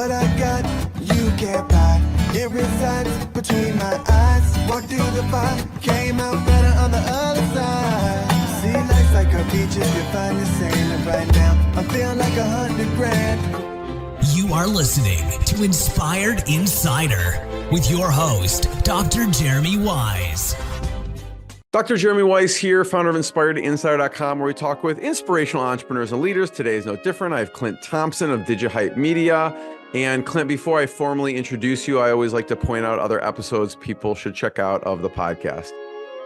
What I got, you can't buy. It resides between my eyes. Walked through the fire, came out better on the other side. See, life's like a beach if you find the sand. And right now, I'm feeling like 100 grand. You are listening to Inspired Insider with your host, Dr. Jeremy Wise. Dr. Jeremy Wise here, founder of InspiredInsider.com, where we talk with inspirational entrepreneurs and leaders. Today is no different. I have Clint Thompson of DigiHype Media. And Clint, before I formally introduce you, I always like to point out other episodes people should check out of the podcast.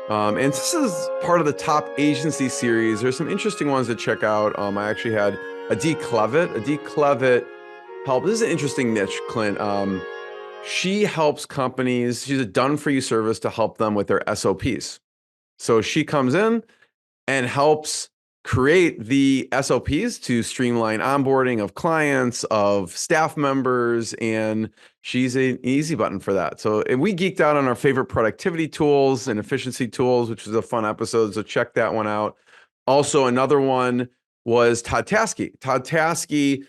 And this is part of the top agency series. There's some interesting ones to check out. I actually had Adi Clevitt help. This is an interesting niche, Clint. She helps companies. She's a done-for-you service to help them with their SOPs. So she comes in and helps create the SOPs to streamline onboarding of clients, of staff members, and she's an easy button for that. So, and we geeked out on our favorite productivity tools and efficiency tools, which was a fun episode. So check that one out. Also, another one was Todd Taskey. Todd Taskey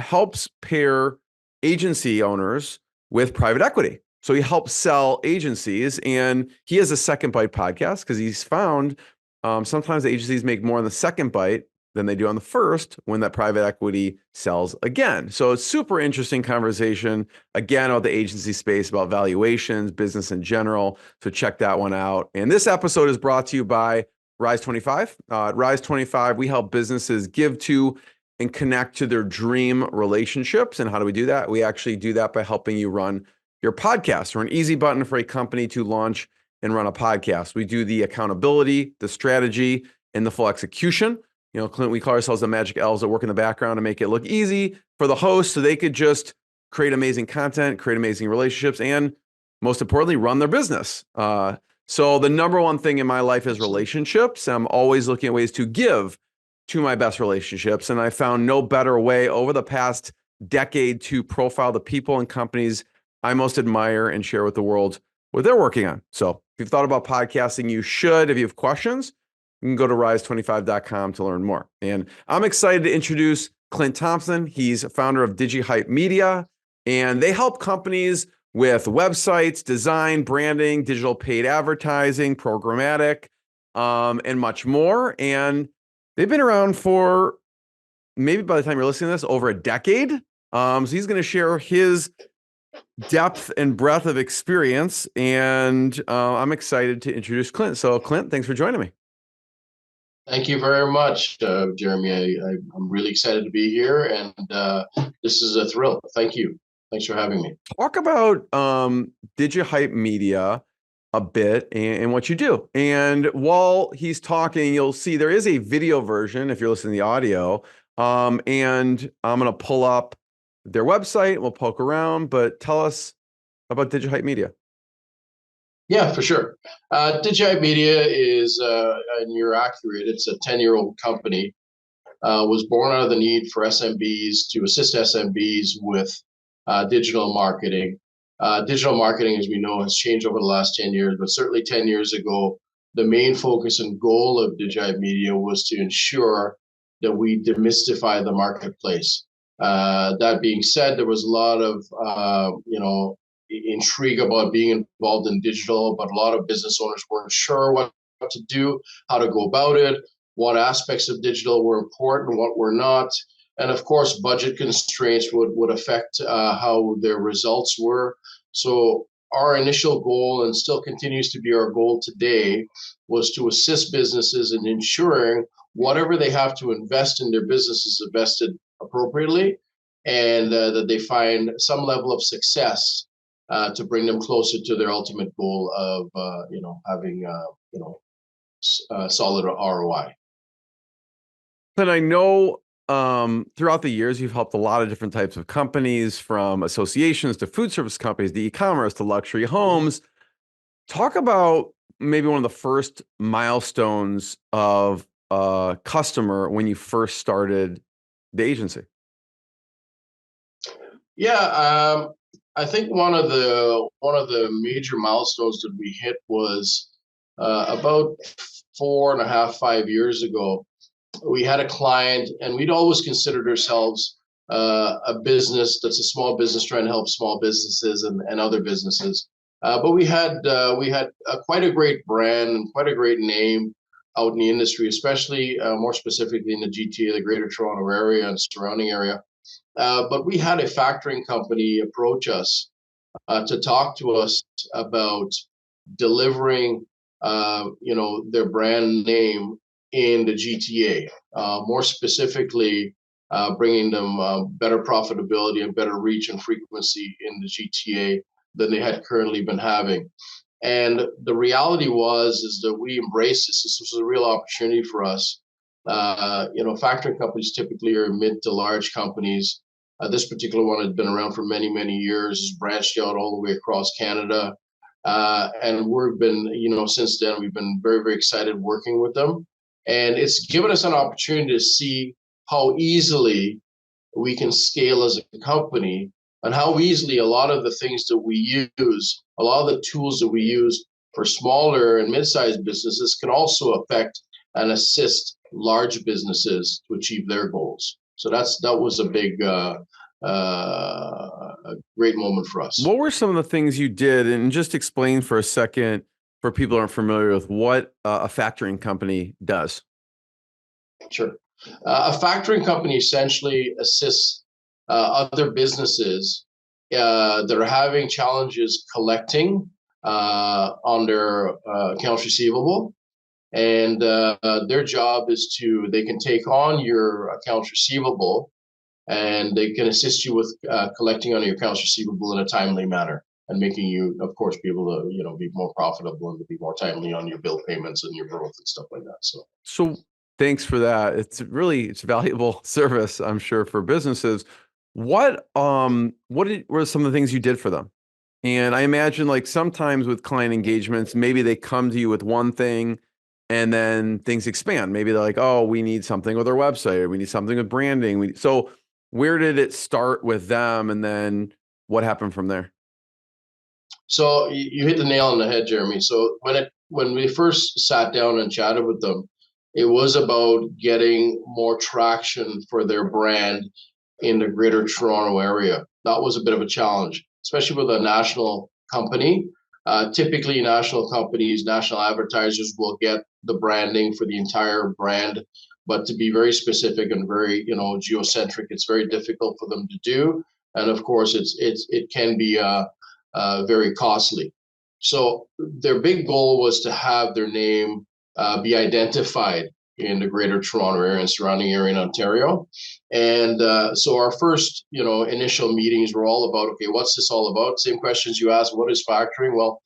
helps pair agency owners with private equity. So he helps sell agencies, and he has a second bite podcast because he's found sometimes agencies make more on the second bite than they do on the first when that private equity sells again. So it's super interesting conversation, again, about the agency space, about valuations, business in general. So check that one out. And this episode is brought to you by Rise 25. At Rise 25, we help businesses give to and connect to their dream relationships. And how do we do that? We actually do that by helping you run your podcast, or an easy button for a company to launch and run a podcast. We do the accountability, the strategy, and the full execution. You know, Clint, we call ourselves the magic elves that work in the background to make it look easy for the host so they could just create amazing content, create amazing relationships, and most importantly, run their business. So the number one thing in my life is relationships. I'm always looking at ways to give to my best relationships. And I found no better way over the past decade to profile the people and companies I most admire and share with the world what they're working on. So if you've thought about podcasting, you should. If you have questions, you can go to rise25.com to learn more. And I'm excited to introduce Clint Thompson. He's founder of DigiHype Media, and they help companies with websites, design, branding, digital paid advertising, programmatic, and much more. And they've been around for, maybe by the time you're listening to this, over a decade. So he's going to share his depth and breadth of experience, and I'm excited to introduce Clint. So Clint, thanks for joining me. Thank you very much, Jeremy. I'm really excited to be here, and this is a thrill. Thank you. Thanks for having me. Talk about DigiHype Media a bit and what you do. And while he's talking, you'll see there is a video version if you're listening to the audio, and I'm going to pull up their website. We'll poke around, but tell us about DigiHype Media. Yeah, for sure. DigiHype Media is, and you're accurate, it's a 10-year-old company. Was born out of the need for SMBs to assist SMBs with digital marketing. Digital marketing, as we know, has changed over the last 10 years, but certainly 10 years ago, the main focus and goal of DigiHype Media was to ensure that we demystify the marketplace. That being said, there was a lot of, intrigue about being involved in digital, but a lot of business owners weren't sure what to do, how to go about it, what aspects of digital were important, what were not. And of course, budget constraints would affect how their results were. So our initial goal, and still continues to be our goal today, was to assist businesses in ensuring whatever they have to invest in their business is invested appropriately, and that they find some level of success to bring them closer to their ultimate goal of having solid ROI. And I know throughout the years you've helped a lot of different types of companies, from associations to food service companies to e-commerce to luxury homes. Talk about maybe one of the first milestones of a customer when you first started the agency. Yeah, I think one of the major milestones that we hit was about 4.5, 5 years ago. We had a client, and we'd always considered ourselves a business that's a small business trying to help small businesses and other businesses. But we had quite a great brand and quite a great name out in the industry, especially more specifically in the GTA, the Greater Toronto Area and surrounding area. But we had a factoring company approach us to talk to us about delivering, their brand name in the GTA. More specifically, bringing them better profitability and better reach and frequency in the GTA than they had currently been having. And the reality is that we embraced this. This was a real opportunity for us. Factoring companies typically are mid to large companies. This particular one had been around for many, many years, has branched out all the way across Canada. And we've been, since then, we've been very, very excited working with them. And it's given us an opportunity to see how easily we can scale as a company and how easily a lot of the things that we use, a lot of the tools that we use for smaller and mid-sized businesses can also affect and assist large businesses to achieve their goals. So that was a big, a great moment for us. What were some of the things you did? And just explain for a second for people who aren't familiar with what a factoring company does. Sure. A factoring company essentially assists other businesses that are having challenges collecting on their accounts receivable. And their job is they can take on your accounts receivable and they can assist you with collecting on your accounts receivable in a timely manner and making you, of course, be able to, be more profitable and to be more timely on your bill payments and your growth and stuff like that. So thanks for that. It's valuable service, I'm sure, for businesses. What were some of the things you did for them? And I imagine like sometimes with client engagements, maybe they come to you with one thing and then things expand. Maybe they're like, oh, we need something with our website, or we need something with branding. So where did it start with them? And then what happened from there? So you hit the nail on the head, Jeremy. So when we first sat down and chatted with them, it was about getting more traction for their brand in the Greater Toronto Area. That was a bit of a challenge, especially with a national company. Typically, national companies, national advertisers will get the branding for the entire brand, but to be very specific and very geocentric, it's very difficult for them to do. And of course, it can be very costly. So their big goal was to have their name be identified in the Greater Toronto Area and surrounding area in Ontario. And so our first, initial meetings were all about, okay, what's this all about? Same questions you asked, what is factoring? Well,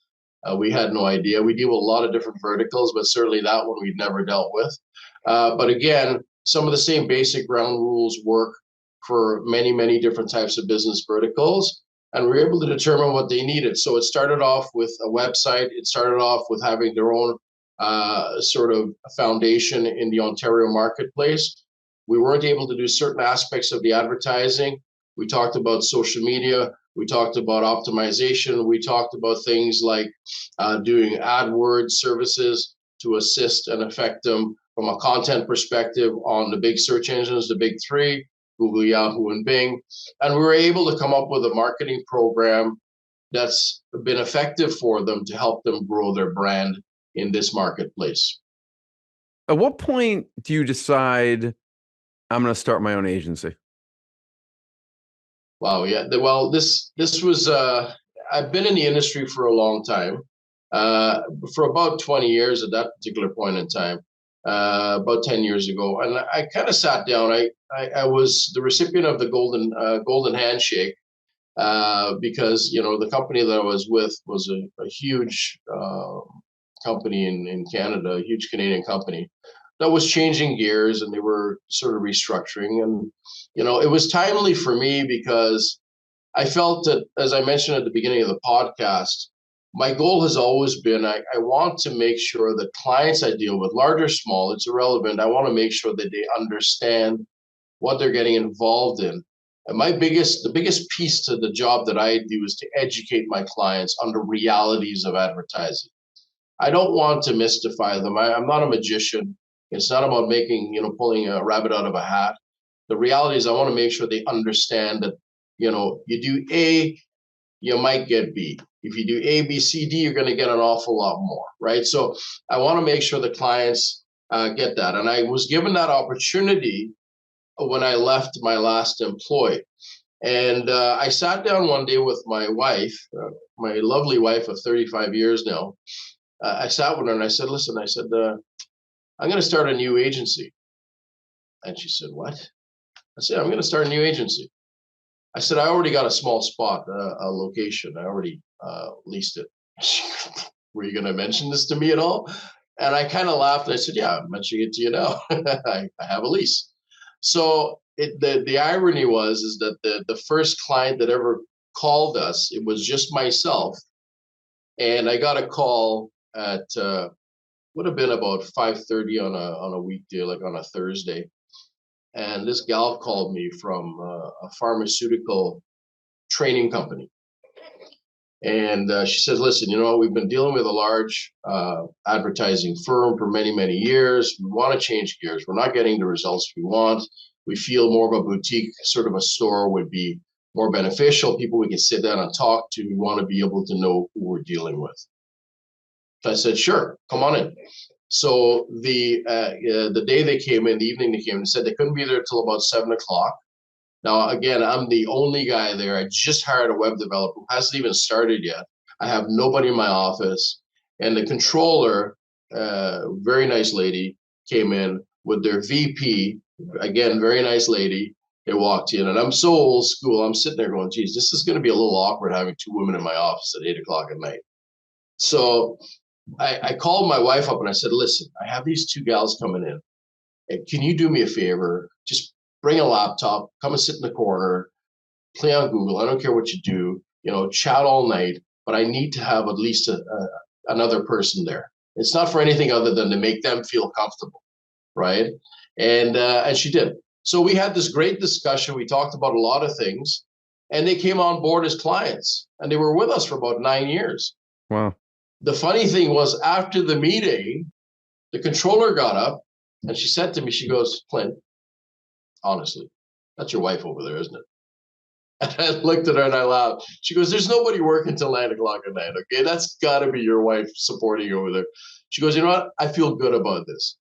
we had no idea. We deal with a lot of different verticals, but certainly that one we'd never dealt with. But again, some of the same basic ground rules work for many, many different types of business verticals. And we were able to determine what they needed. So it started off with a website. It started off with having their own sort of foundation in the Ontario marketplace. We weren't able to do certain aspects of the advertising. We talked about social media. We talked about optimization. We talked about things like doing AdWords services to assist and affect them from a content perspective on the big search engines, the big three, Google, Yahoo, and Bing. And we were able to come up with a marketing program that's been effective for them to help them grow their brand in this marketplace. At what point do you decide I'm going to start my own agency? Wow, yeah. Well, this was I've been in the industry for a long time, for about 20 years at that particular point in time, about 10 years ago, and I kind of sat down. I was the recipient of the golden handshake because the company that I was with was a huge company in Canada, a huge Canadian company that was changing gears, and they were sort of restructuring. And it was timely for me because I felt that, as I mentioned at the beginning of the podcast, my goal has always been I want to make sure that clients I deal with, large or small, it's irrelevant. I want to make sure that they understand what they're getting involved in. And the biggest piece to the job that I do is to educate my clients on the realities of advertising. I don't want to mystify them. I'm not a magician. It's not about pulling a rabbit out of a hat. The reality is I want to make sure they understand that, you do A, you might get B. If you do A, B, C, D, you're going to get an awful lot more, right? So I want to make sure the clients get that. And I was given that opportunity when I left my last employee. And I sat down one day with my wife, my lovely wife of 35 years now. I sat with her and I said, listen, I'm going to start a new agency. And she said, what? I said, I'm going to start a new agency. I said, I already got a small spot, a location. I already leased it. Were you going to mention this to me at all? And I kind of laughed. And I said, yeah, I'm mentioning it to you now. I have a lease. So the irony is that the first client that ever called us, it was just myself. And I got a call at, would have been about 5:30 on a weekday, like on a Thursday. And this gal called me from a pharmaceutical training company. And she says, listen, we've been dealing with a large advertising firm for many, many years. We want to change gears. We're not getting the results we want. We feel more of a boutique sort of a store would be more beneficial. People we can sit down and talk to. We want to be able to know who we're dealing with. I said, sure, come on in. So the day they came in, the evening they came in, said they couldn't be there till about 7 o'clock. Now, again, I'm the only guy there. I just hired a web developer who hasn't even started yet. I have nobody in my office. And the controller, very nice lady, came in with their VP, again, very nice lady. They walked in, and I'm so old school. I'm sitting there going, geez, this is going to be a little awkward having two women in my office at 8 o'clock at night. So I called my wife up and I said, listen, I have these two gals coming in. And can you do me a favor? Just bring a laptop, come and sit in the corner, play on Google. I don't care what you do, chat all night, but I need to have at least another person there. It's not for anything other than to make them feel comfortable, right? And she did. So we had this great discussion. We talked about a lot of things, and they came on board as clients, and they were with us for about 9 years. Wow. The funny thing was, after the meeting, the controller got up and she said to me, she goes, Clint, honestly, that's your wife over there, isn't it? And I looked at her and I laughed. She goes, there's nobody working till 9 o'clock at night. Okay, that's got to be your wife supporting you over there. She goes, you know what? I feel good about this.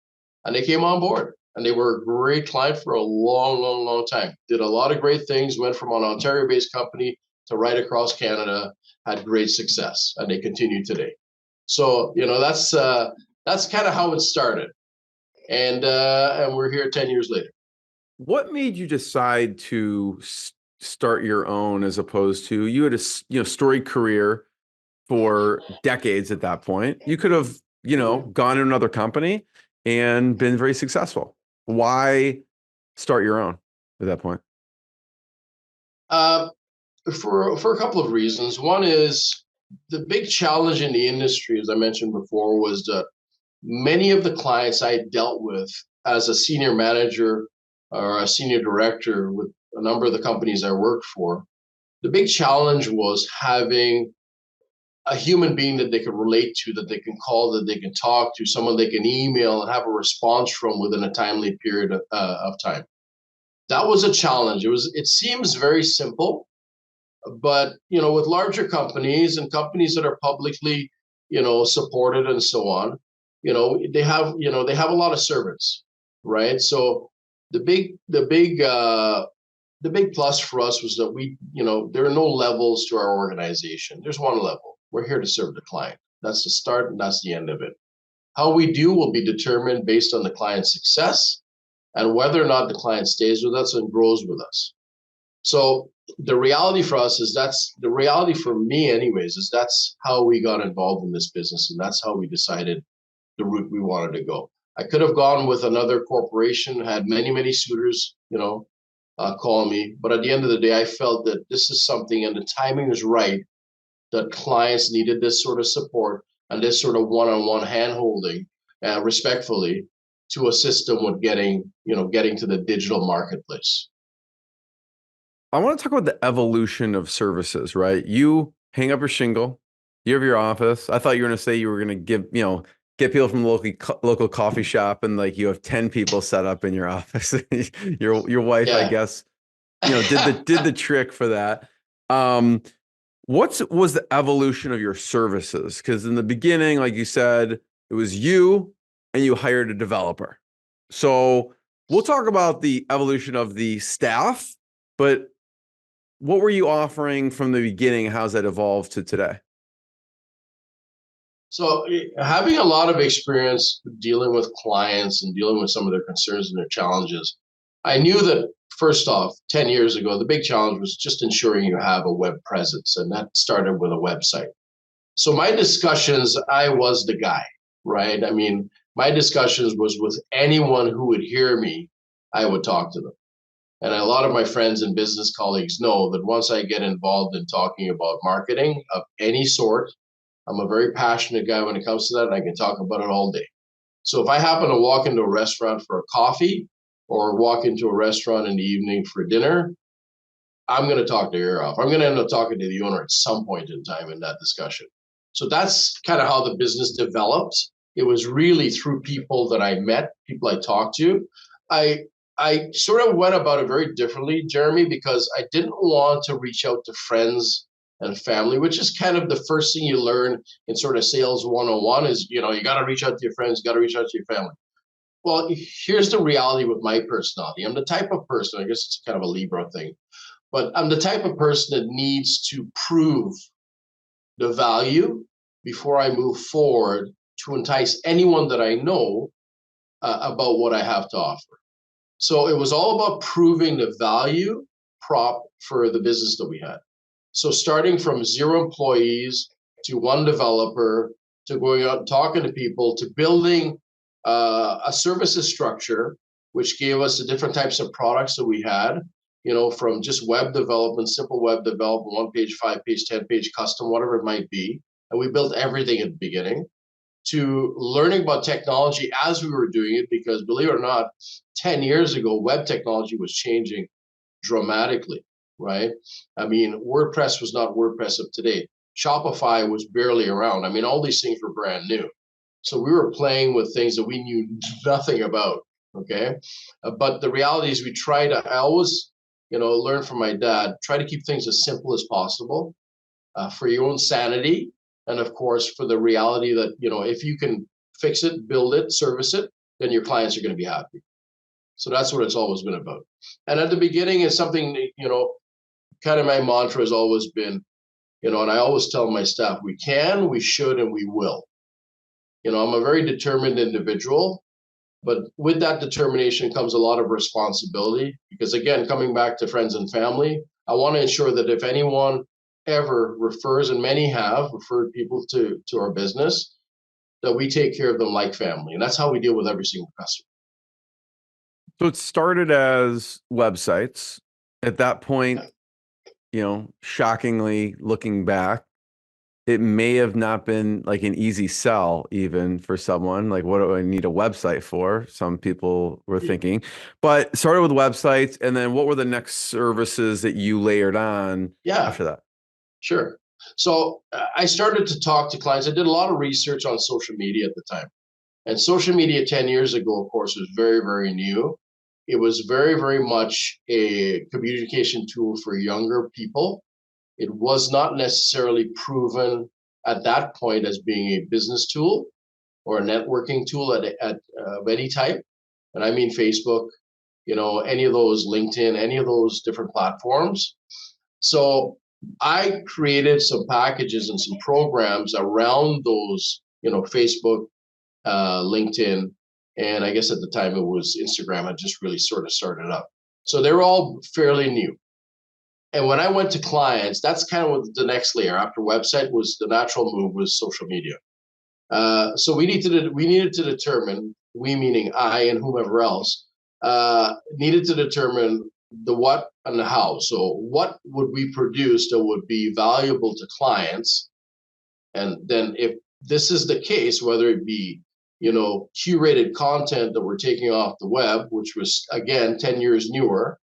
And they came on board, and they were a great client for a long, long, long time. Did a lot of great things, went from an Ontario-based company to right across Canada, had great success, and they continue today. So, that's kind of how it started. And we're here 10 years later. What made you decide to start your own, as opposed to, you had a storied career for decades at that point? You could have, gone to another company and been very successful. Why start your own at that point? For a couple of reasons. One is the big challenge in the industry, as I mentioned before, was that many of the clients I dealt with as a senior manager or a senior director with a number of the companies I worked for, the big challenge was having a human being that they could relate to, that they can call, that they can talk to, someone they can email and have a response from within a timely period of time. That was a challenge. It seems very simple, but with larger companies and companies that are publicly supported and so on, they have a lot of servants, right? So the big plus for us was that we, there are no levels to our organization. There's one level. We're here to serve the client. That's the start and that's the end of it. How we do will be determined based on the client's success and whether or not the client stays with us and grows with us. So the reality for us is the reality for me anyways, is that's how we got involved in this business. And that's how we decided the route we wanted to go. I could have gone with another corporation, had many, many suitors, call me. But at the end of the day, I felt that this is something, and the timing is right, that clients needed this sort of support and this sort of one-on-one hand-holding, respectfully, to assist them with getting to the digital marketplace. I want to talk about the evolution of services, right? You hang up your shingle, you have your office. I thought you were going to say you were going to get get people from the local coffee shop, and like you have 10 people set up in your office. Your wife, I Yeah. guess, did the trick for that. What was the evolution of your services? Because in the beginning, like you said, it was you and you hired a developer. So we'll talk about the evolution of the staff, but what were you offering from the beginning? How's that evolved to today? So having a lot of experience dealing with clients and dealing with some of their concerns and their challenges, I knew that first off, 10 years ago, the big challenge was just ensuring you have a web presence. And that started with a website. So my discussions, I was the guy, right? I mean, my discussions was with anyone who would hear me, I would talk to them. And a lot of my friends and business colleagues know that once I get involved in talking about marketing of any sort, I'm a very passionate guy when it comes to that, and I can talk about it all day. So if I happen to walk into a restaurant for a coffee or walk into a restaurant in the evening for dinner, I'm going to talk their ear off. I'm going to end up talking to the owner at some point in time in that discussion. So that's kind of how the business developed. It was really through people that I met, people I talked to. I sort of went about it very differently, Jeremy, because I didn't want to reach out to friends and family, which is kind of the first thing you learn in sort of sales 101 is, you got to reach out to your friends, you got to reach out to your family. Well, here's the reality with my personality. I'm the type of person, I guess it's kind of a Libra thing, but I'm the type of person that needs to prove the value before I move forward to entice anyone that I know about what I have to offer. So it was all about proving the value prop for the business that we had. So starting from 0 employees to 1 developer to going out and talking to people to building a services structure, which gave us the different types of products that we had, from just web development, simple web development, 1 page, 5 page, 10 page, custom, whatever it might be. And we built everything at the beginning, to learning about technology as we were doing it, because believe it or not, 10 years ago, web technology was changing dramatically, right? I mean, WordPress was not WordPress of today. Shopify was barely around. I mean, all these things were brand new. So we were playing with things that we knew nothing about, okay? But the reality is I always, learn from my dad, try to keep things as simple as possible for your own sanity. And of course, for the reality that, if you can fix it, build it, service it, then your clients are going to be happy. So that's what it's always been about. And at the beginning, it's something, kind of my mantra has always been, and I always tell my staff, we can, we should, and we will. I'm a very determined individual, but with that determination comes a lot of responsibility, because again, coming back to friends and family, I want to ensure that if anyone ever refers, and many have referred people to our business, that we take care of them like family. And that's how we deal with every single customer. So it started as websites. At that point, shockingly looking back, it may have not been like an easy sell even for someone. Like, what do I need a website for? Some people were thinking, but started with websites. And then what were the next services that you layered on after that? Sure. So I started to talk to clients. I did a lot of research on social media at the time. And social media 10 years ago, of course, was very, very new. It was very, very much a communication tool for younger people. It was not necessarily proven at that point as being a business tool or a networking tool of any type. And I mean Facebook, any of those, LinkedIn, any of those different platforms. So I created some packages and some programs around those, Facebook, LinkedIn, and I guess at the time it was Instagram. I just really sort of started up. So they were all fairly new. And when I went to clients, that's kind of what the next layer after website was. The natural move was social media. So we needed to determine, we meaning I and whomever else, needed to determine the what and the how. So what would we produce that would be valuable to clients? And then if this is the case, whether it be, curated content that we're taking off the web, which was again 10 years newer,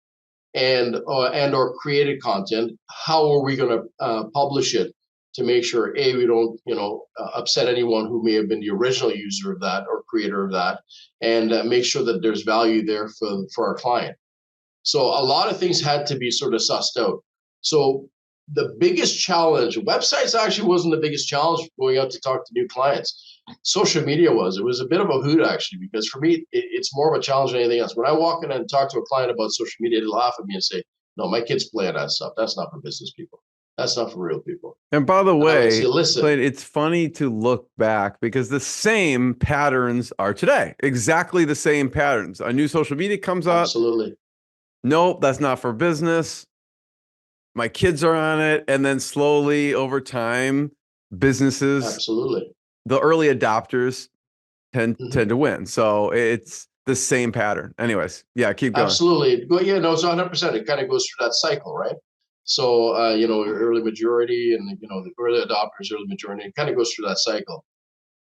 and or created content, how are we going to publish it to make sure we don't upset anyone who may have been the original user of that or creator of that, and make sure that there's value there for our client. So a lot of things had to be sort of sussed out. So the biggest challenge, websites actually wasn't the biggest challenge going out to talk to new clients. Social media was. It was a bit of a hoot, actually, because for me, it's more of a challenge than anything else. When I walk in and talk to a client about social media, they laugh at me and say, no, my kids play on that stuff. That's not for business people. That's not for real people. And by the way, say, listen, Clint, it's funny to look back because the same patterns are today. Exactly the same patterns. A new social media comes up. Absolutely. Nope, that's not for business. My kids are on it. And then slowly over time, businesses, absolutely, the early adopters tend to win. So it's the same pattern. Anyways, yeah, keep going. Absolutely. Well, yeah, no, it's 100%. It kind of goes through that cycle, right? So, early majority and, the early adopters, early majority, it kind of goes through that cycle.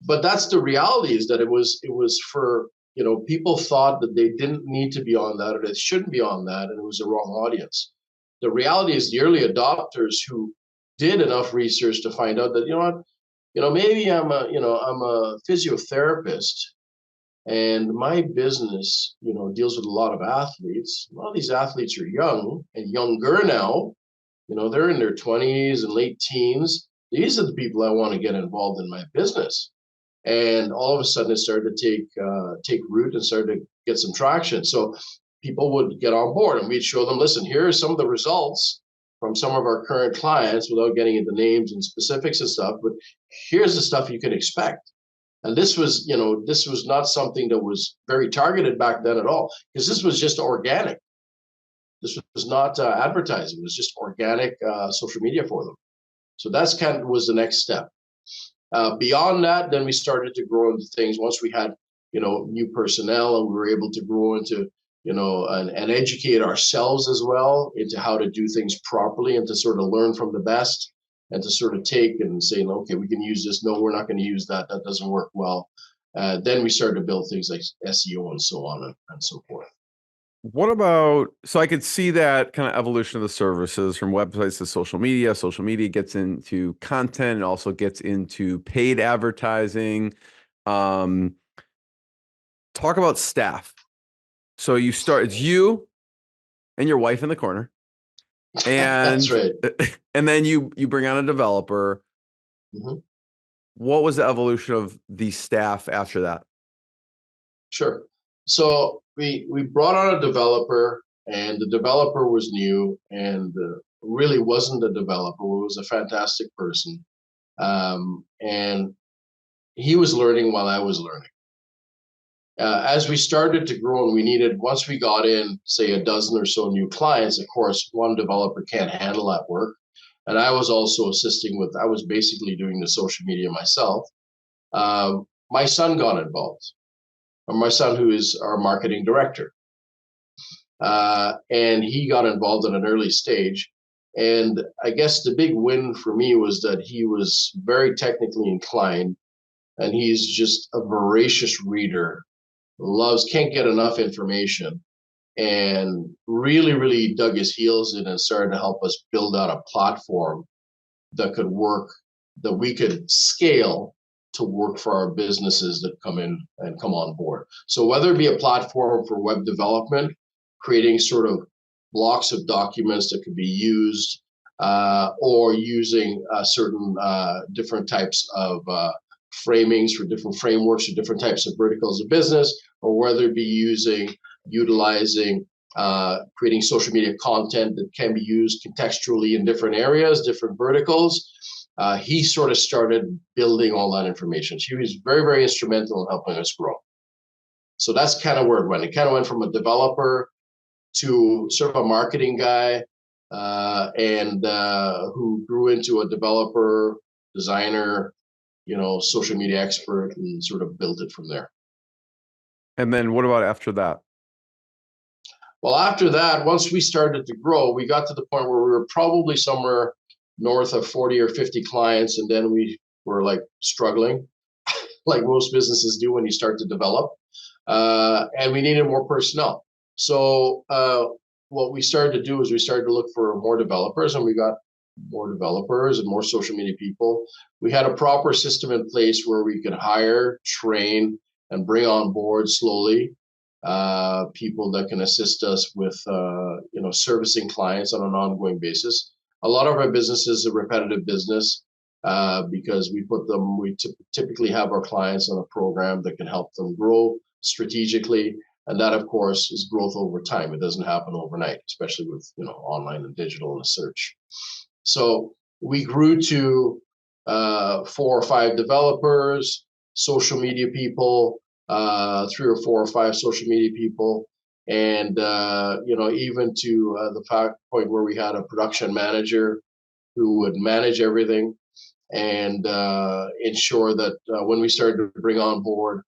But that's the reality, is that it was for, people thought that they didn't need to be on that or they shouldn't be on that, and it was the wrong audience. The reality is the early adopters who did enough research to find out that, maybe I'm a physiotherapist and my business, deals with a lot of athletes. A lot of these athletes are young and younger now. They're in their 20s and late teens. These are the people I want to get involved in my business. And all of a sudden, it started to take root and started to get some traction. So people would get on board, and we'd show them, listen, here are some of the results from some of our current clients, without getting into names and specifics and stuff. But here's the stuff you can expect. And this was not something that was very targeted back then at all, because this was just organic. This was not advertising. It was just organic social media for them. So that's kind of was the next step. Beyond that, then we started to grow into things once we had, new personnel, and we were able to grow into, and educate ourselves as well into how to do things properly and to sort of learn from the best and to sort of take and say, okay, we can use this. No, we're not going to use that. That doesn't work well. Then we started to build things like SEO and so on and so forth. What about, so I could see that kind of evolution of the services from websites to social media. Social media gets into content and also gets into paid advertising. Talk about staff. So you start, it's you and your wife in the corner. And that's right. And then you bring on a developer. What was the evolution of the staff after that? Sure. So we brought on a developer, and the developer was new and really wasn't a developer. He was a fantastic person. And he was learning while I was learning. As we started to grow, and we needed, once we got in, say, a dozen or so new clients, of course, one developer can't handle that work. And I was also assisting with, I was basically doing the social media myself. My son got involved. My son, who is our marketing director. And he got involved at an early stage. And I guess the big win for me was that he was very technically inclined, and he's just a voracious reader, can't get enough information, and really dug his heels in and started to help us build out a platform that could work, that we could scale to work for our businesses that come in and come on board. So whether it be a platform for web development, creating sort of blocks of documents that could be used, or using certain different types of framings for different frameworks or different types of verticals of business, or whether it be utilizing, creating social media content that can be used contextually in different areas, different verticals. He sort of started building all that information. He was very instrumental in helping us grow. So that's kind of where it went. It kind of went from a developer to sort of a marketing guy, and who grew into a developer, designer, social media expert, and sort of built it from there. And then what about after that? Well, after that, once we started to grow, we got to the point where we were probably somewhere north of 40 or 50 clients, and then we were like struggling, like most businesses do when you start to develop, and we needed more personnel. So what we started to do is we started to look for more developers, and we got developers and more social media people. We had a proper system in place where we could hire, train, and bring on board slowly people that can assist us with servicing clients on an ongoing basis. A lot of our business is a repetitive business because we typically have our clients on a program that can help them grow strategically. And that, of course, is growth over time. It doesn't happen overnight, especially with online and digital and search. So we grew to 4 or 5 developers, social media people, 3 or 4 or 5 social media people, and even to the point where we had a production manager who would manage everything and ensure that when we started to bring on board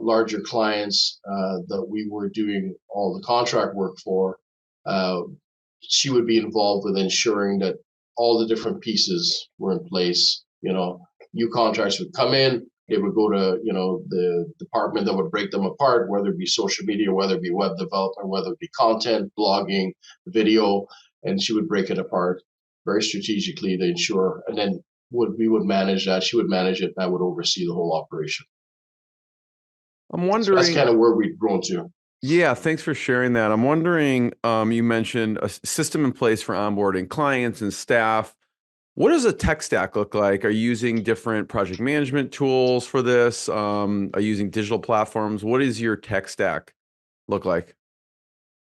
larger clients that we were doing all the contract work for, she would be involved with ensuring that all the different pieces were in place. New contracts would come in, they would go to the department that would break them apart, whether it be social media, whether it be web development, whether it be content, blogging, video, and she would break it apart very strategically to ensure, and then we would manage that. She would manage it, and I would oversee the whole operation. I'm wondering. So that's kind of where we've grown to. Yeah, thanks for sharing that. I'm wondering, you mentioned a system in place for onboarding clients and staff. What does a tech stack look like? Are you using different project management tools for this? Are you using digital platforms? What does your tech stack look like?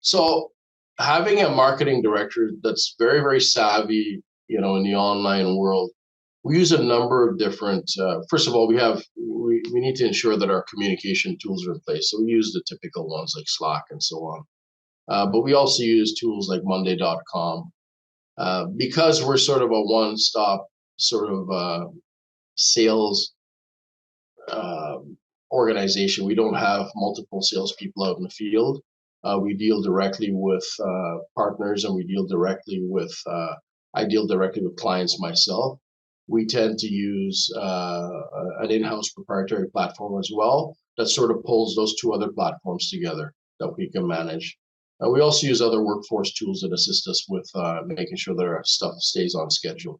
So having a marketing director that's very, very savvy, in the online world, we use a number of different, first of all, we need to ensure that our communication tools are in place. So we use the typical ones like Slack and so on. But we also use tools like Monday.com because we're sort of a one-stop sort of sales organization. We don't have multiple salespeople out in the field. We deal directly with partners, and I deal directly with clients myself. We tend to use an in-house proprietary platform as well that sort of pulls those 2 other platforms together that we can manage. We also use other workforce tools that assist us with making sure that our stuff stays on schedule.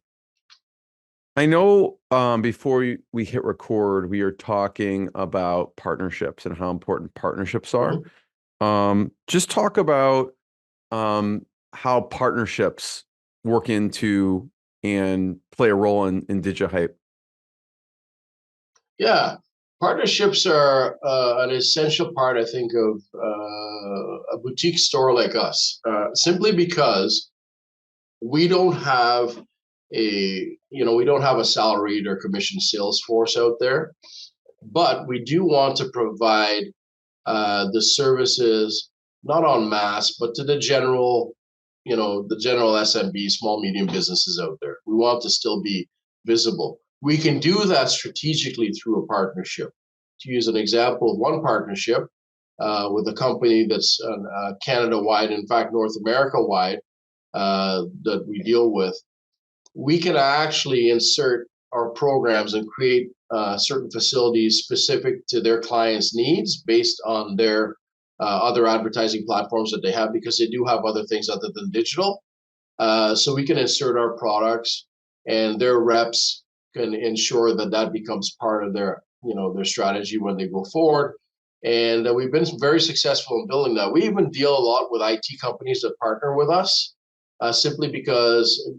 I know before we hit record, we are talking about partnerships and how important partnerships are. Mm-hmm. Just talk about how partnerships work into and play a role in DigiHype. Yeah, partnerships are an essential part, I think, of a boutique store like us, simply because we don't have a salaried or commission sales force out there, but we do want to provide the services not en masse, but to the general SMB, small, medium businesses out there. We want to still be visible. We can do that strategically through a partnership. To use an example of one partnership with a company that's Canada-wide, in fact, North America-wide, that we deal with, we can actually insert our programs and create certain facilities specific to their clients' needs based on their other advertising platforms that they have, because they do have other things other than digital. So we can insert our products, and their reps can ensure that becomes part of their strategy when they go forward. And we've been very successful in building that. We even deal a lot with IT companies that partner with us, simply because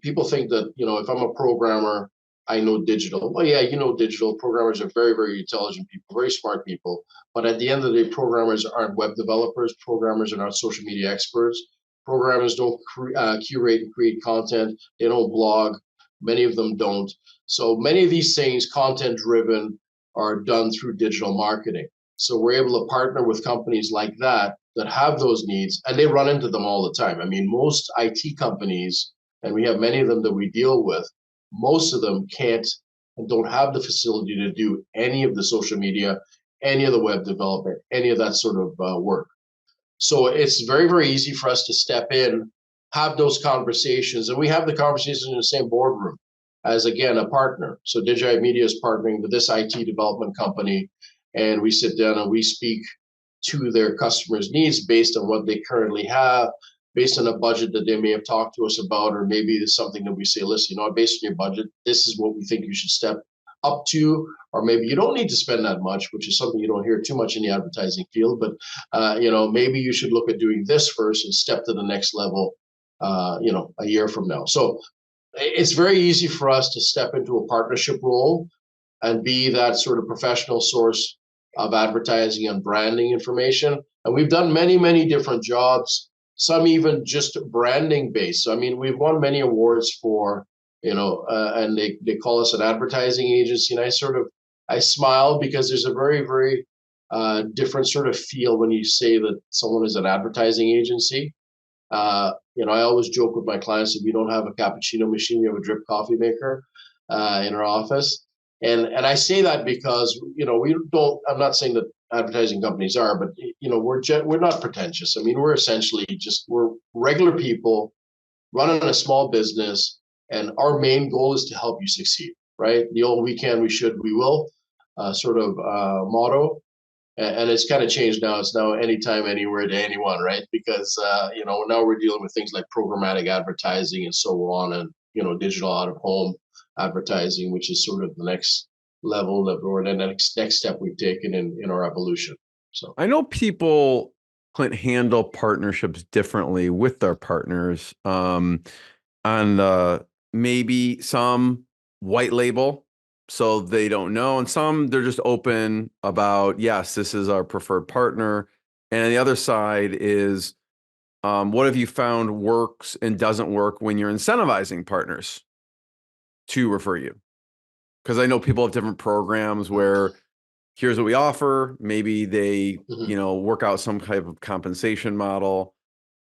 people think that if I'm a programmer, I know digital. Well, yeah, digital. Programmers are very, very intelligent people, very smart people. But at the end of the day, programmers aren't web developers. Programmers are not social media experts. Programmers don't curate and create content. They don't blog. Many of them don't. So many of these things, content-driven, are done through digital marketing. So we're able to partner with companies like that have those needs, and they run into them all the time. I mean, most IT companies, and we have many of them that we deal with, most of them can't and don't have the facility to do any of the social media, any of the web development, any of that sort of work. So it's very, very easy for us to step in, have those conversations, and we have the conversations in the same boardroom as, again, a partner. So DigiHype Media is partnering with this IT development company, and we sit down and we speak to their customers' needs based on what they currently have, based on a budget that they may have talked to us about, or maybe it's something that we say, listen, based on your budget, this is what we think you should step up to, or maybe you don't need to spend that much, which is something you don't hear too much in the advertising field, but maybe you should look at doing this first and step to the next level, a year from now. So it's very easy for us to step into a partnership role and be that sort of professional source of advertising and branding information. And we've done many, many different jobs, some even just branding based. So, I mean, we've won many awards for, and they call us an advertising agency. And I smile because there's a very, very different sort of feel when you say that someone is an advertising agency. I always joke with my clients that we don't have a cappuccino machine, we have a drip coffee maker in our office. And I say that because, I'm not saying that advertising companies are, but, we're not pretentious. I mean, we're essentially we're regular people running a small business, and our main goal is to help you succeed, right? The old we can, we should, we will motto. And it's kind of changed now. It's now anytime, anywhere to anyone, right? Because, now we're dealing with things like programmatic advertising and so on, and, digital out of home advertising, which is sort of the next level or the next step we've taken in our evolution. So I know people, Clint, handle partnerships differently with their partners. Maybe some white label, so they don't know, and some they're just open about, yes, this is our preferred partner. And the other side is, what have you found works and doesn't work when you're incentivizing partners to refer you? Because I know people have different programs where here's what we offer. Maybe they, work out some type of compensation model.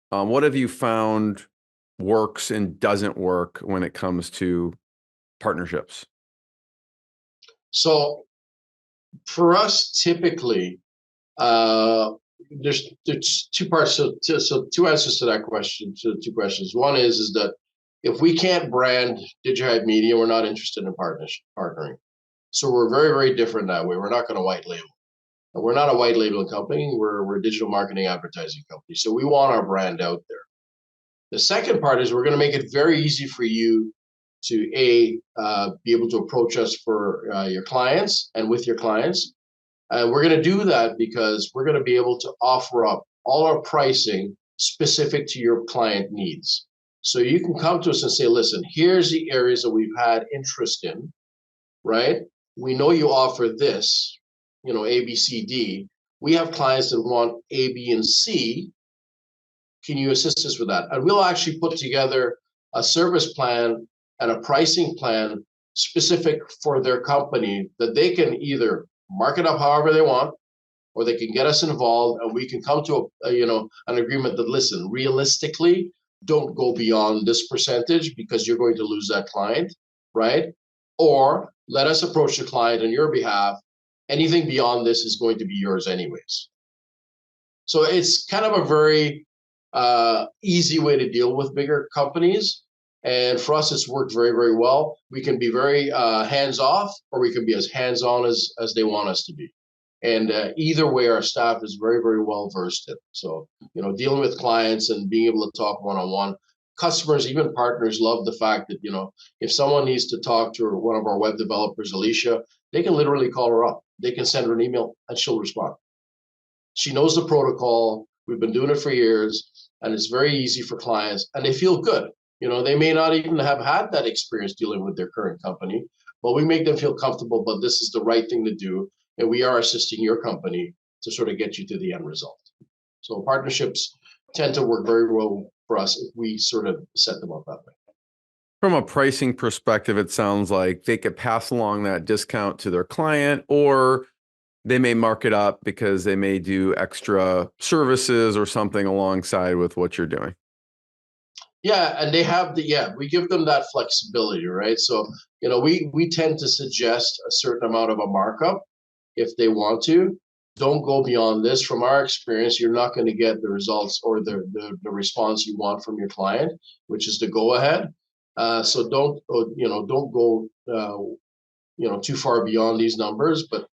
What have you found works and doesn't work when it comes to partnerships? So for us, typically, there's two parts. So two answers to that question. So two questions. One is that if we can't brand DigiHype Media, we're not interested in partnering. So we're very, very different that way. We're not going to white label. And we're not a white labeling company. We're a digital marketing advertising company. So we want our brand out there. The second part is we're going to make it very easy for you to be able to approach us for your clients and with your clients. And we're going to do that because we're going to be able to offer up all our pricing specific to your client needs. So you can come to us and say, listen, here's the areas that we've had interest in, right? We know you offer this, A, B, C, D. We have clients that want A, B, and C. Can you assist us with that? And we'll actually put together a service plan and a pricing plan specific for their company that they can either mark it up however they want, or they can get us involved and we can come to an agreement that, listen, realistically, don't go beyond this percentage because you're going to lose that client, right? Or let us approach the client on your behalf. Anything beyond this is going to be yours anyways. So it's kind of a very easy way to deal with bigger companies. And for us, it's worked very, very well. We can be very hands-off, or we can be as hands-on as they want us to be. And either way, our staff is very, very well versed in. So, dealing with clients and being able to talk one-on-one, customers, even partners, love the fact that, if someone needs to talk to one of our web developers, Alicia, they can literally call her up. They can send her an email and she'll respond. She knows the protocol. We've been doing it for years, and it's very easy for clients, and they feel good. They may not even have had that experience dealing with their current company, but we make them feel comfortable, but this is the right thing to do. And we are assisting your company to sort of get you to the end result. So partnerships tend to work very well for us if we sort of set them up that way. From a pricing perspective, it sounds like they could pass along that discount to their client, or they may mark it up because they may do extra services or something alongside with what you're doing. Yeah, and they have we give them that flexibility, right? So, we tend to suggest a certain amount of a markup if they want to. Don't go beyond this. From our experience, you're not going to get the results or the response you want from your client, which is to go ahead. So don't go too far beyond these numbers. But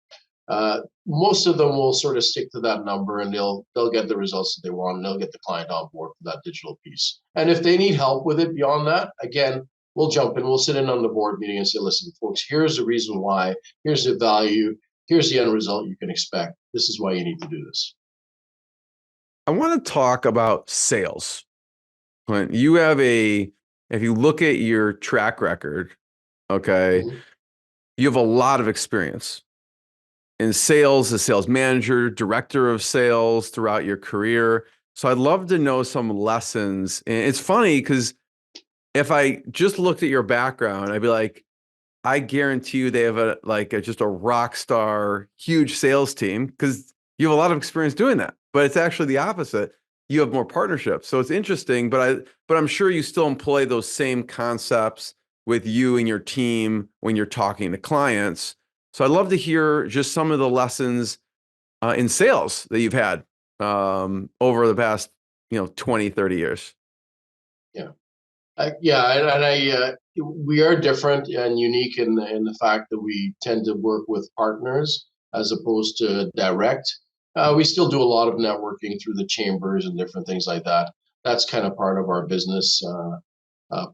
Most of them will sort of stick to that number, and they'll get the results that they want, and they'll get the client on board for that digital piece. And if they need help with it beyond that, again, we'll jump in, we'll sit in on the board meeting and say, listen, folks, here's the reason why, here's the value, here's the end result you can expect. This is why you need to do this. I want to talk about sales. Clint, if you look at your track record, okay, you have a lot of experience in sales, as sales manager, director of sales throughout your career. So I'd love to know some lessons. And it's funny because if I just looked at your background, I'd be like, I guarantee you they have just a rock star, huge sales team, because you have a lot of experience doing that. But it's actually the opposite. You have more partnerships. So it's interesting, but I'm sure you still employ those same concepts with you and your team when you're talking to clients. So I'd love to hear just some of the lessons in sales that you've had over the past, 20, 30 years. Yeah. We are different and unique in the fact that we tend to work with partners as opposed to direct. We still do a lot of networking through the chambers and different things like that. That's kind of part of our business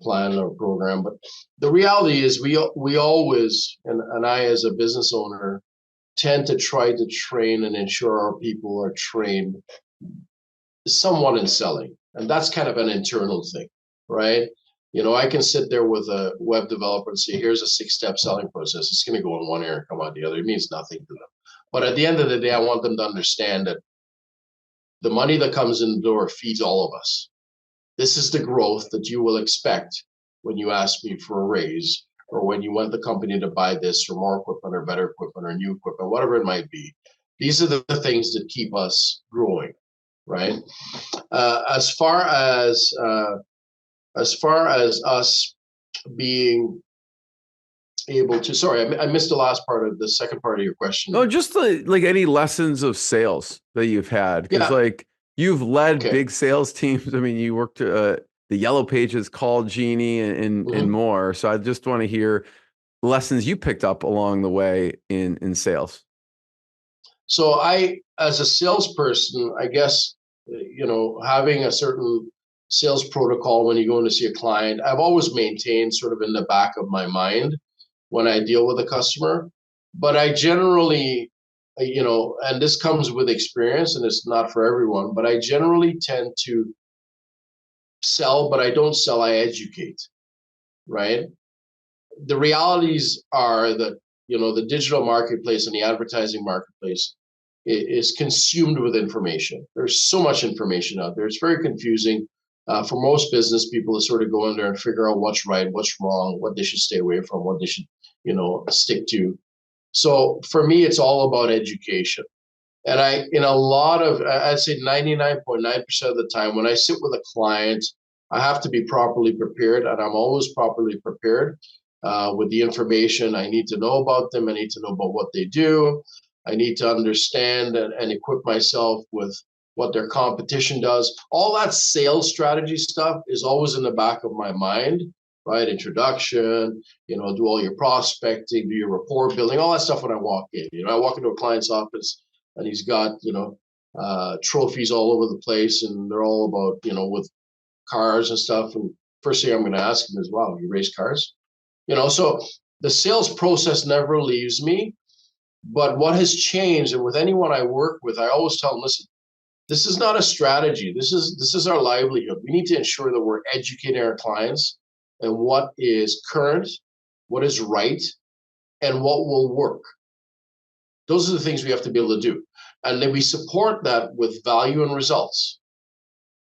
plan or program. But the reality is we always, and I as a business owner, tend to try to train and ensure our people are trained somewhat in selling. And that's kind of an internal thing, right? I can sit there with a web developer and say, here's a 6-step selling process. It's going to go in one ear and come out the other. It means nothing to them. But at the end of the day, I want them to understand that the money that comes in the door feeds all of us. This is the growth that you will expect when you ask me for a raise, or when you want the company to buy this or more equipment or better equipment or new equipment, whatever it might be. These are the things that keep us growing, right? As far as us being able to, sorry, I missed the last part of the second part of your question. No, just like any lessons of sales that you've had, because you've led big sales teams. I mean, you worked the Yellow Pages, Call Genie, and more. So I just want to hear lessons you picked up along the way in sales. So as a salesperson, I guess, having a certain sales protocol when you go in to see a client, I've always maintained sort of in the back of my mind when I deal with a customer. But I generally, and this comes with experience and it's not for everyone, but I generally tend to sell, but I don't sell, I educate, right? The realities are that, the digital marketplace and the advertising marketplace is consumed with information. There's so much information out there. It's very confusing for most business people to sort of go in there and figure out what's right, what's wrong, what they should stay away from, what they should, stick to. So for me, it's all about education. And I'd say 99.9% of the time when I sit with a client, I have to be properly prepared, and I'm always properly prepared with the information I need to know about them. I need to know about what they do. I need to understand and equip myself with what their competition does. All that sales strategy stuff is always in the back of my mind, right? Introduction, do all your prospecting, do your rapport building, all that stuff when I walk in. I walk into a client's office and he's got, trophies all over the place, and they're all about, with cars and stuff. And first thing I'm going to ask him is, wow, you race cars? So the sales process never leaves me. But what has changed, and with anyone I work with, I always tell them, listen, this is not a strategy. This is our livelihood. We need to ensure that we're educating our clients and what is current, what is right, and what will work. Those are the things we have to be able to do. And then we support that with value and results,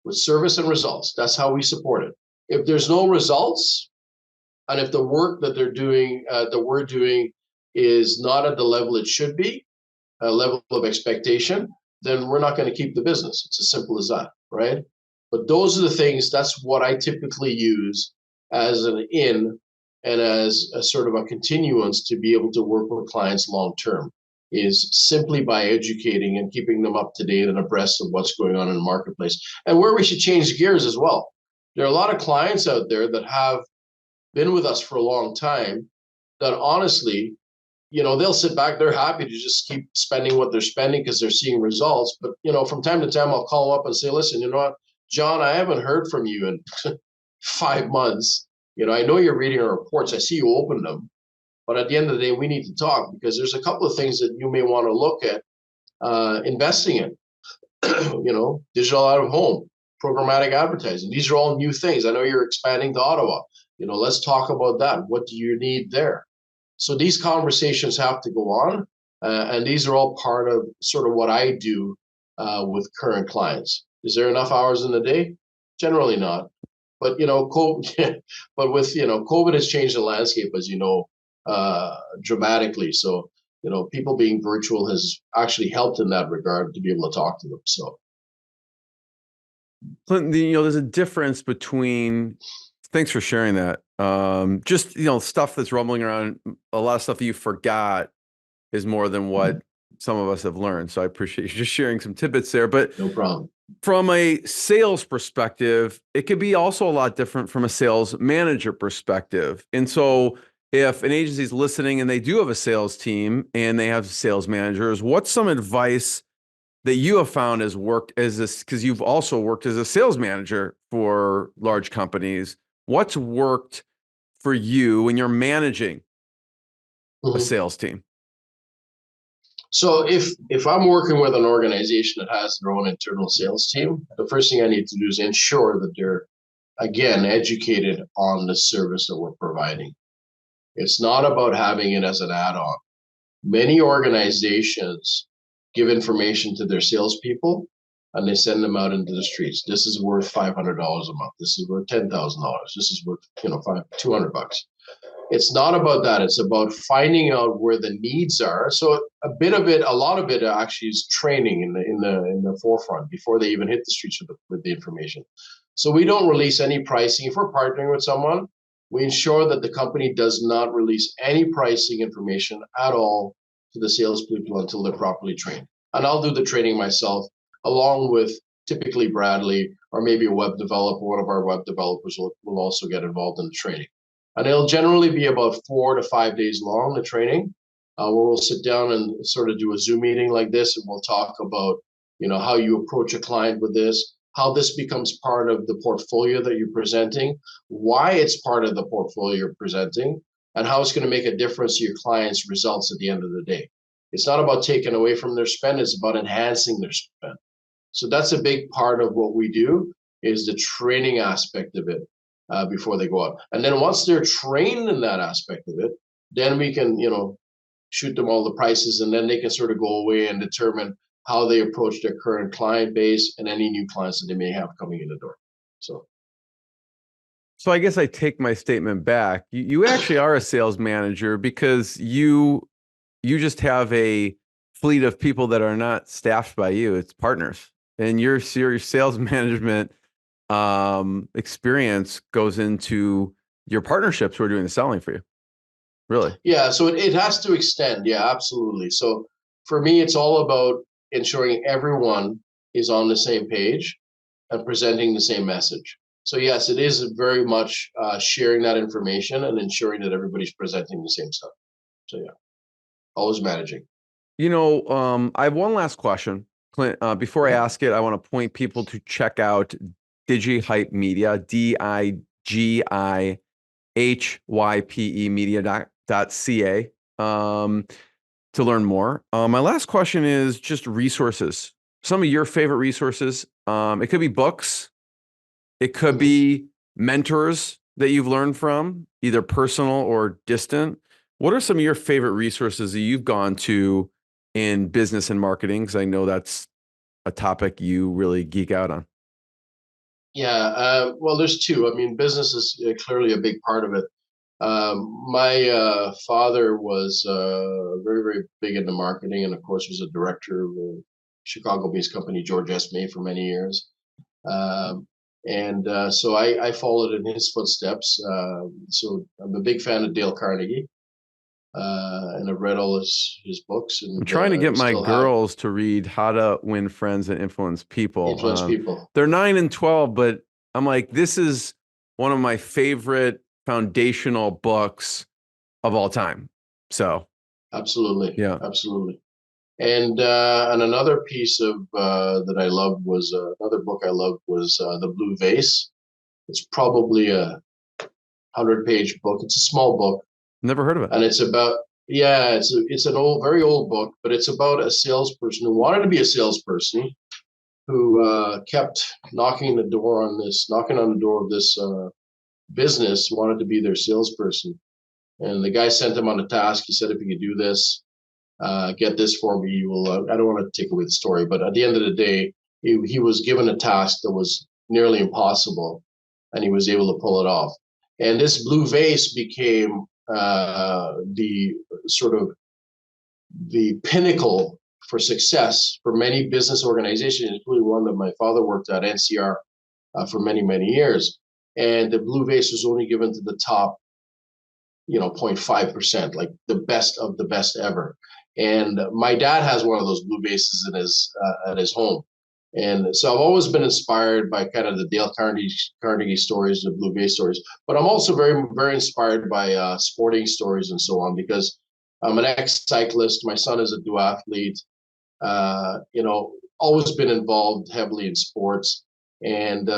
with service and results. That's how we support it. If there's no results, and if the work that we're doing is not at the level it should be, a level of expectation, then we're not going to keep the business. It's as simple as that, right? But those are the things, that's what I typically use as an in and as a sort of a continuance to be able to work with clients long term, is simply by educating and keeping them up to date and abreast of what's going on in the marketplace. And where we should change gears as well. There are a lot of clients out there that have been with us for a long time that honestly they'll sit back. They're happy to just keep spending what they're spending because they're seeing results. But, from time to time, I'll call up and say, listen, you know what, John, I haven't heard from you in 5 months. I know you're reading our reports. I see you open them. But at the end of the day, we need to talk because there's a couple of things that you may want to look at investing in. Digital out of home, programmatic advertising. These are all new things. I know you're expanding to Ottawa. Let's talk about that. What do you need there? So these conversations have to go on. And these are all part of sort of what I do with current clients. Is there enough hours in the day? Generally not. But, COVID, COVID has changed the landscape, as you know, dramatically. So, people being virtual has actually helped in that regard to be able to talk to them. So, Clinton, there's a difference between, thanks for sharing that. Just, stuff that's rumbling around, a lot of stuff that you forgot is more than what some of us have learned. So I appreciate you just sharing some tidbits there. But no problem. From a sales perspective, it could be also a lot different from a sales manager perspective. And so if an agency is listening and they do have a sales team and they have sales managers, what's some advice that you have found has worked as this, because you've also worked as a sales manager for large companies? What's worked for you when you're managing a sales team? So if I'm working with an organization that has their own internal sales team, the first thing I need to do is ensure that they're, again, educated on the service that we're providing. It's not about having it as an add-on. Many organizations give information to their salespeople and they send them out into the streets. This is worth $500 a month. This is worth $10,000. This is worth, $200. It's not about that. It's about finding out where the needs are. So a lot of it actually is training in the forefront before they even hit the streets with the information. So we don't release any pricing. If we're partnering with someone, we ensure that the company does not release any pricing information at all to the salespeople until they're properly trained. And I'll do the training myself, along with typically Bradley or maybe a web developer. One of our web developers will also get involved in the training. And it'll generally be about 4 to 5 days long, the training, where we'll sit down and sort of do a Zoom meeting like this, and we'll talk about, how you approach a client with this, how this becomes part of the portfolio that you're presenting, why it's part of the portfolio you're presenting, and how it's going to make a difference to your clients' results at the end of the day. It's not about taking away from their spend, it's about enhancing their spend. So that's a big part of what we do, is the training aspect of it. Before they go out. And then once they're trained in that aspect of it, then we can, shoot them all the prices, and then they can sort of go away and determine how they approach their current client base and any new clients that they may have coming in the door. So I guess I take my statement back. You actually are a sales manager because you just have a fleet of people that are not staffed by you. It's partners. And your sales management experience goes into your partnerships who are doing the selling for you. Really? Yeah. So it has to extend. Yeah, absolutely. So for me, it's all about ensuring everyone is on the same page and presenting the same message. So yes, it is very much sharing that information and ensuring that everybody's presenting the same stuff. So yeah, always managing. I have one last question, Clint. Before I ask it, I want to point people to check out DigiHype Media, DigiHype media.ca to learn more. My last question is just resources. Some of your favorite resources. It could be books. It could be mentors that you've learned from, either personal or distant. What are some of your favorite resources that you've gone to in business and marketing? Because I know that's a topic you really geek out on. Yeah, well, there's two. I mean, business is clearly a big part of it. My father was very, very big into marketing, and of course was a director of a Chicago-based company, George S. May, for many years. So I followed in his footsteps. So I'm a big fan of Dale Carnegie, and I've read all his books. And I'm trying to get my girls to read How to Win Friends and Influence People. They're 9 and 12, but I'm like, this is one of my favorite foundational books of all time. So Absolutely. Yeah. Absolutely. And another piece of that I loved was another book I loved was The Blue Vase. It's probably a 100-page book. It's a small book, Never heard of it. and it's about it's an old, very old book, but it's about a salesperson who wanted to be a salesperson, who kept knocking on the door of this business, wanted to be their salesperson, and the guy sent him on a task. He said, if you could do this, get this for me, you will. I don't want to take away the story, but at the end of the day, he was given a task that was nearly impossible, and he was able to pull it off. And this blue vase became the sort of the pinnacle for success for many business organizations, including one that my father worked at, NCR, for many, many years. And the blue vase was only given to the top, 0.5%, like the best of the best ever. And my dad has one of those blue vases in at his home. And so I've always been inspired by kind of the Dale Carnegie stories, the blue vase stories. But I'm also very, very inspired by sporting stories and so on, because I'm an ex-cyclist. My son is a duathlete. Always been involved heavily in sports. And,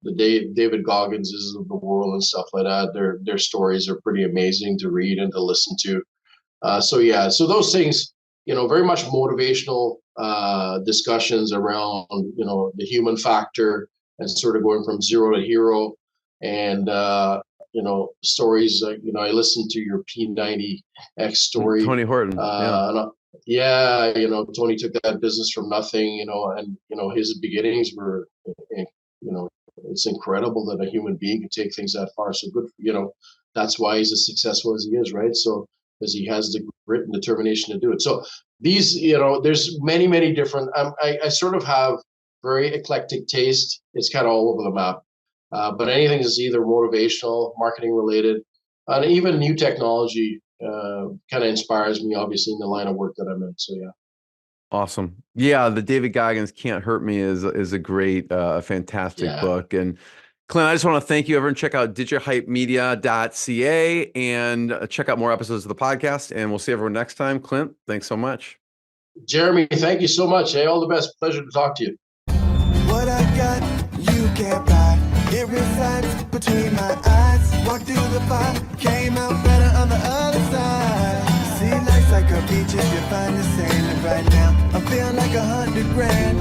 the David Gogginses of the world and stuff like that, their stories are pretty amazing to read and to listen to. So those things, very much motivational discussions around, the human factor and sort of going from zero to hero. And, stories, I listened to your P90X story. Tony Horton. Tony took that business from nothing, and, his beginnings were, it's incredible that a human being can take things that far. So good, that's why he's as successful as he is, right? So, because he has the grit and determination to do it. So these, there's many, many different, I sort of have very eclectic taste. It's kind of all over the map. But anything is either motivational, marketing related, and even new technology kind of inspires me, obviously, in the line of work that I'm in. So, yeah. Awesome. Yeah, the David Goggins Can't Hurt Me is a great, fantastic book. And Clint, I just want to thank you. Everyone check out DigiHypeMedia.ca and check out more episodes of the podcast. And we'll see everyone next time. Clint, thanks so much. Jeremy, thank you so much. Hey, all the best. Pleasure to talk to you. What I got, you can't buy. It resides between my eyes. Walked through the fire, came out better on the other side. See, life's like a beach if you find the sand. And right now, I'm feeling like $100 grand.